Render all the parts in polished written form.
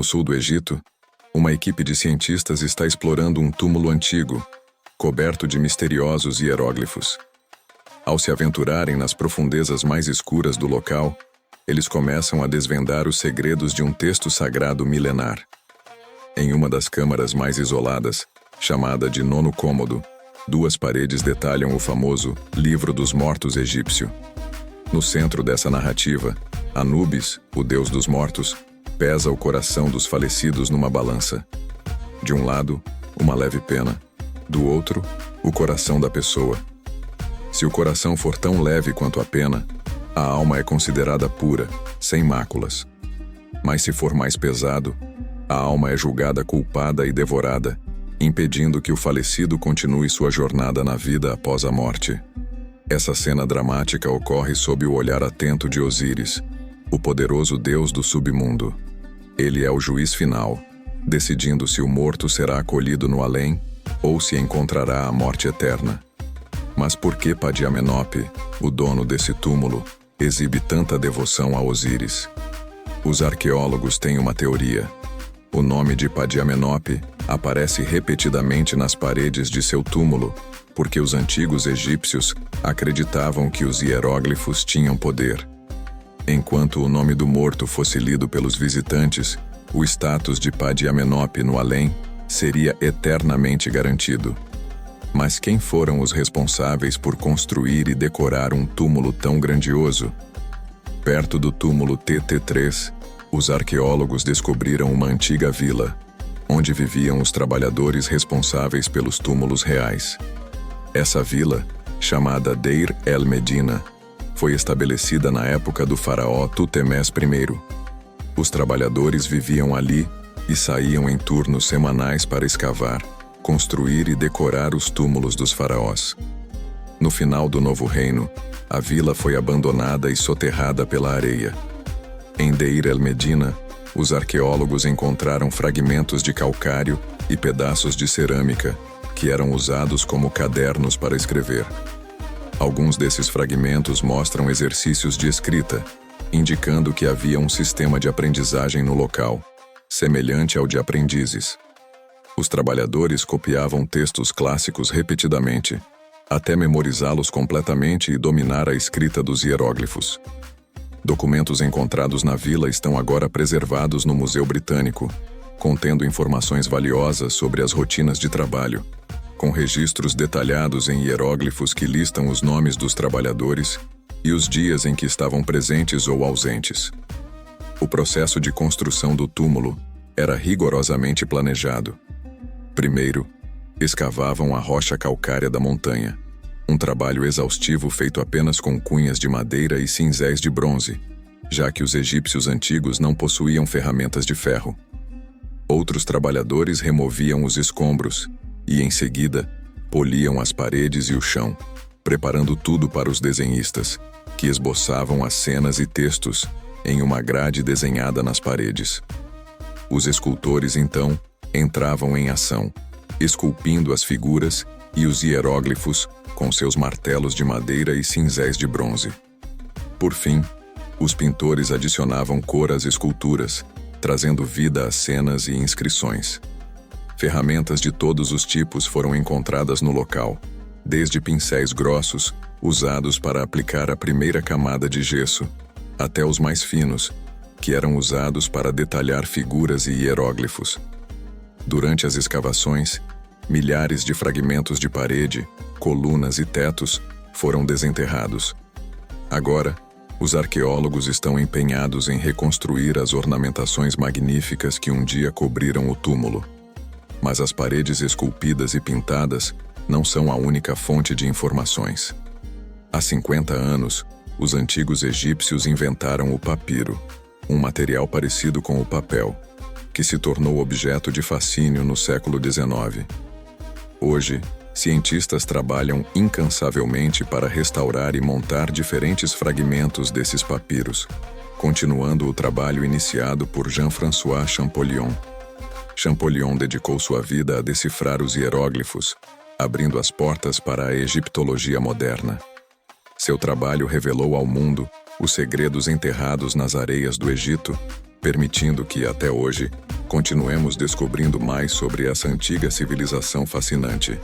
sul do Egito, uma equipe de cientistas está explorando um túmulo antigo, coberto de misteriosos hieróglifos. Ao se aventurarem nas profundezas mais escuras do local, eles começam a desvendar os segredos de um texto sagrado milenar. Em uma das câmaras mais isoladas, chamada de Nono Cômodo, 2 paredes detalham o famoso Livro dos Mortos egípcio. No centro dessa narrativa, Anubis, o deus dos mortos, pesa o coração dos falecidos numa balança. De um lado, uma leve pena. Do outro, o coração da pessoa. Se o coração for tão leve quanto a pena, a alma é considerada pura, sem máculas. Mas se for mais pesado, a alma é julgada culpada e devorada, impedindo que o falecido continue sua jornada na vida após a morte. Essa cena dramática ocorre sob o olhar atento de Osíris, o poderoso deus do submundo. Ele é o juiz final, decidindo se o morto será acolhido no além ou se encontrará a morte eterna. Mas por que Padiamenope, o dono desse túmulo, exibe tanta devoção a Osíris? Os arqueólogos têm uma teoria. O nome de Padiamenope aparece repetidamente nas paredes de seu túmulo, porque os antigos egípcios acreditavam que os hieróglifos tinham poder. Enquanto o nome do morto fosse lido pelos visitantes, o status de Padiamenope no além seria eternamente garantido. Mas quem foram os responsáveis por construir e decorar um túmulo tão grandioso? Perto do túmulo TT3, os arqueólogos descobriram uma antiga vila, onde viviam os trabalhadores responsáveis pelos túmulos reais. Essa vila, chamada Deir el-Medina, foi estabelecida na época do faraó Tutemés I. Os trabalhadores viviam ali e saíam em turnos semanais para escavar, construir e decorar os túmulos dos faraós. No final do Novo Reino, a vila foi abandonada e soterrada pela areia. Em Deir el-Medina, os arqueólogos encontraram fragmentos de calcário e pedaços de cerâmica, que eram usados como cadernos para escrever. Alguns desses fragmentos mostram exercícios de escrita, indicando que havia um sistema de aprendizagem no local, semelhante ao de aprendizes. Os trabalhadores copiavam textos clássicos repetidamente, até memorizá-los completamente e dominar a escrita dos hieróglifos. Documentos encontrados na vila estão agora preservados no Museu Britânico, contendo informações valiosas sobre as rotinas de trabalho, com registros detalhados em hieróglifos que listam os nomes dos trabalhadores e os dias em que estavam presentes ou ausentes. O processo de construção do túmulo era rigorosamente planejado. Primeiro, escavavam a rocha calcária da montanha, um trabalho exaustivo feito apenas com cunhas de madeira e cinzéis de bronze, já que os egípcios antigos não possuíam ferramentas de ferro. Outros trabalhadores removiam os escombros e, em seguida, poliam as paredes e o chão, preparando tudo para os desenhistas, que esboçavam as cenas e textos em uma grade desenhada nas paredes. Os escultores, então, entravam em ação, esculpindo as figuras e os hieróglifos com seus martelos de madeira e cinzéis de bronze. Por fim, os pintores adicionavam cor às esculturas, trazendo vida às cenas e inscrições. Ferramentas de todos os tipos foram encontradas no local, desde pincéis grossos, usados para aplicar a primeira camada de gesso, até os mais finos, que eram usados para detalhar figuras e hieróglifos. Durante as escavações, milhares de fragmentos de parede, colunas e tetos foram desenterrados. Agora, os arqueólogos estão empenhados em reconstruir as ornamentações magníficas que um dia cobriram o túmulo. Mas as paredes esculpidas e pintadas não são a única fonte de informações. Há 50 anos, os antigos egípcios inventaram o papiro, um material parecido com o papel, que se tornou objeto de fascínio no século XIX. Hoje, cientistas trabalham incansavelmente para restaurar e montar diferentes fragmentos desses papiros, continuando o trabalho iniciado por Jean-François Champollion. Champollion dedicou sua vida a decifrar os hieróglifos, abrindo as portas para a egiptologia moderna. Seu trabalho revelou ao mundo os segredos enterrados nas areias do Egito, permitindo que, até hoje, continuemos descobrindo mais sobre essa antiga civilização fascinante.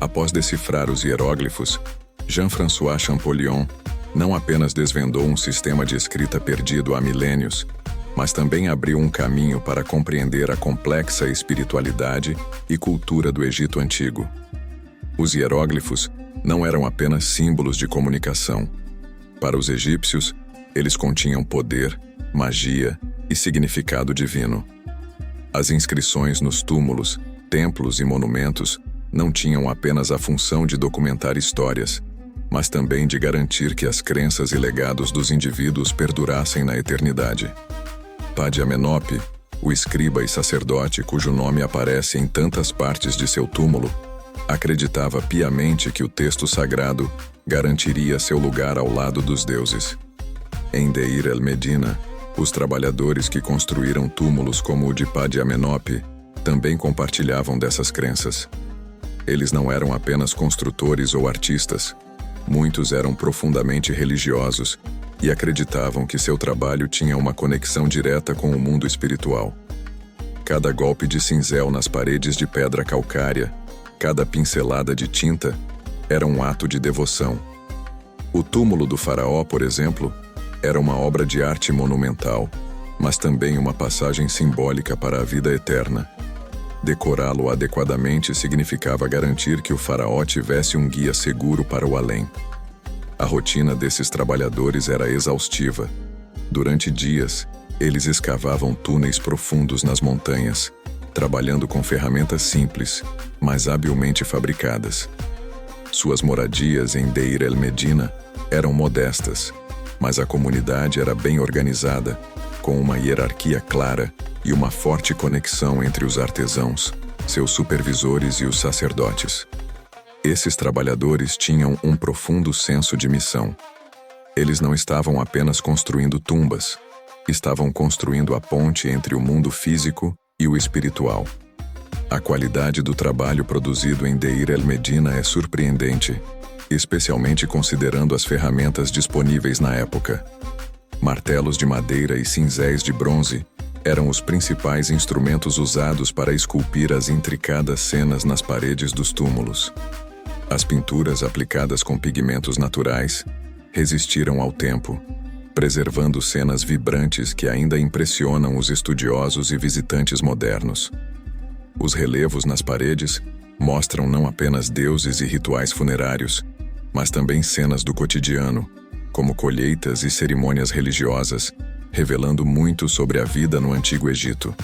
Após decifrar os hieróglifos, Jean-François Champollion não apenas desvendou um sistema de escrita perdido há milênios, mas também abriu um caminho para compreender a complexa espiritualidade e cultura do Egito Antigo. Os hieróglifos não eram apenas símbolos de comunicação. Para os egípcios, eles continham poder, magia e significado divino. As inscrições nos túmulos, templos e monumentos não tinham apenas a função de documentar histórias, mas também de garantir que as crenças e legados dos indivíduos perdurassem na eternidade. Padi Amenhotep, o escriba e sacerdote cujo nome aparece em tantas partes de seu túmulo, acreditava piamente que o texto sagrado garantiria seu lugar ao lado dos deuses. Em Deir el-Medina, os trabalhadores que construíram túmulos como o de Padi Amenhotep também compartilhavam dessas crenças. Eles não eram apenas construtores ou artistas. Muitos eram profundamente religiosos e acreditavam que seu trabalho tinha uma conexão direta com o mundo espiritual. Cada golpe de cinzel nas paredes de pedra calcária, cada pincelada de tinta, era um ato de devoção. O túmulo do faraó, por exemplo, era uma obra de arte monumental, mas também uma passagem simbólica para a vida eterna. Decorá-lo adequadamente significava garantir que o faraó tivesse um guia seguro para o além. A rotina desses trabalhadores era exaustiva. Durante dias, eles escavavam túneis profundos nas montanhas, trabalhando com ferramentas simples, mas habilmente fabricadas. Suas moradias em Deir el-Medina eram modestas, mas a comunidade era bem organizada, com uma hierarquia clara e uma forte conexão entre os artesãos, seus supervisores e os sacerdotes. Esses trabalhadores tinham um profundo senso de missão. Eles não estavam apenas construindo tumbas, estavam construindo a ponte entre o mundo físico e o espiritual. A qualidade do trabalho produzido em Deir el-Medina é surpreendente, especialmente considerando as ferramentas disponíveis na época. Martelos de madeira e cinzéis de bronze eram os principais instrumentos usados para esculpir as intricadas cenas nas paredes dos túmulos. As pinturas aplicadas com pigmentos naturais resistiram ao tempo, preservando cenas vibrantes que ainda impressionam os estudiosos e visitantes modernos. Os relevos nas paredes mostram não apenas deuses e rituais funerários, mas também cenas do cotidiano, como colheitas e cerimônias religiosas, revelando muito sobre a vida no Antigo Egito.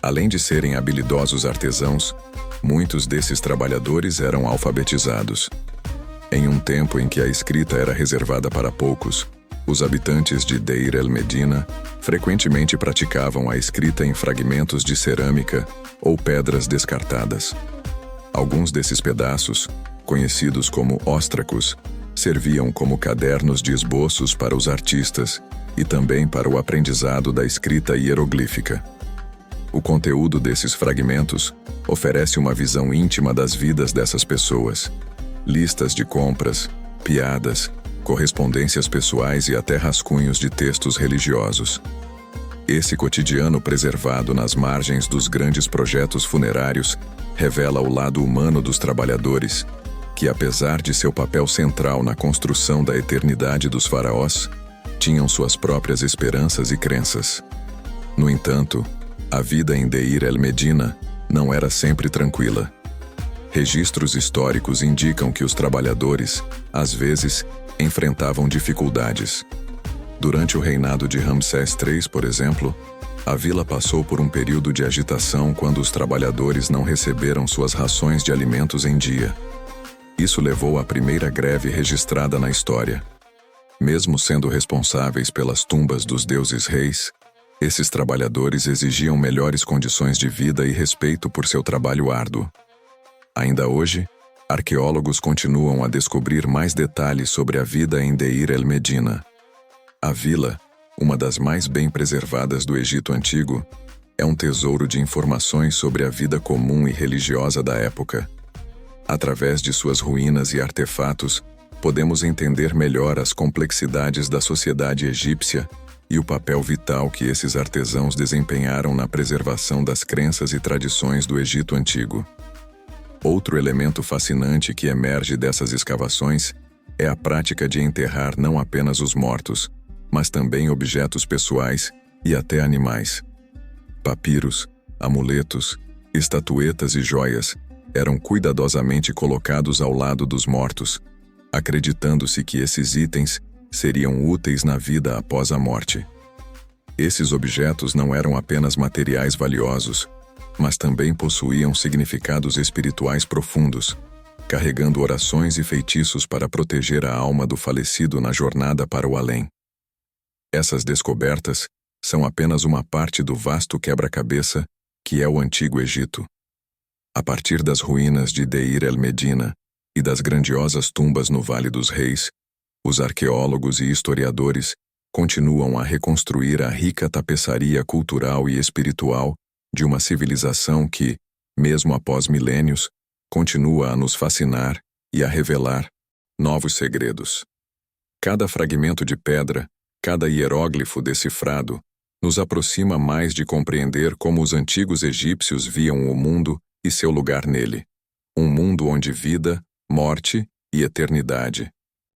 Além de serem habilidosos artesãos, muitos desses trabalhadores eram alfabetizados. Em um tempo em que a escrita era reservada para poucos, os habitantes de Deir el-Medina frequentemente praticavam a escrita em fragmentos de cerâmica ou pedras descartadas. Alguns desses pedaços, conhecidos como óstracos, serviam como cadernos de esboços para os artistas e também para o aprendizado da escrita hieroglífica. O conteúdo desses fragmentos oferece uma visão íntima das vidas dessas pessoas. Listas de compras, piadas, correspondências pessoais e até rascunhos de textos religiosos. Esse cotidiano preservado nas margens dos grandes projetos funerários revela o lado humano dos trabalhadores, que apesar de seu papel central na construção da eternidade dos faraós, tinham suas próprias esperanças e crenças. No entanto, a vida em Deir el-Medina não era sempre tranquila. Registros históricos indicam que os trabalhadores, às vezes, enfrentavam dificuldades. Durante o reinado de Ramsés III, por exemplo, a vila passou por um período de agitação quando os trabalhadores não receberam suas rações de alimentos em dia. Isso levou à primeira greve registrada na história. Mesmo sendo responsáveis pelas tumbas dos deuses reis, esses trabalhadores exigiam melhores condições de vida e respeito por seu trabalho árduo. Ainda hoje, arqueólogos continuam a descobrir mais detalhes sobre a vida em Deir el-Medina. A vila, uma das mais bem preservadas do Egito Antigo, é um tesouro de informações sobre a vida comum e religiosa da época. Através de suas ruínas e artefatos, podemos entender melhor as complexidades da sociedade egípcia e o papel vital que esses artesãos desempenharam na preservação das crenças e tradições do Egito Antigo. Outro elemento fascinante que emerge dessas escavações é a prática de enterrar não apenas os mortos, mas também objetos pessoais e até animais. Papiros, amuletos, estatuetas e joias eram cuidadosamente colocados ao lado dos mortos, acreditando-se que esses itens seriam úteis na vida após a morte. Esses objetos não eram apenas materiais valiosos, mas também possuíam significados espirituais profundos, carregando orações e feitiços para proteger a alma do falecido na jornada para o além. Essas descobertas são apenas uma parte do vasto quebra-cabeça que é o Antigo Egito. A partir das ruínas de Deir el-Medina e das grandiosas tumbas no Vale dos Reis, os arqueólogos e historiadores continuam a reconstruir a rica tapeçaria cultural e espiritual de uma civilização que, mesmo após milênios, continua a nos fascinar e a revelar novos segredos. Cada fragmento de pedra, cada hieróglifo decifrado, nos aproxima mais de compreender como os antigos egípcios viam o mundo e seu lugar nele. Um mundo onde vida, morte e eternidade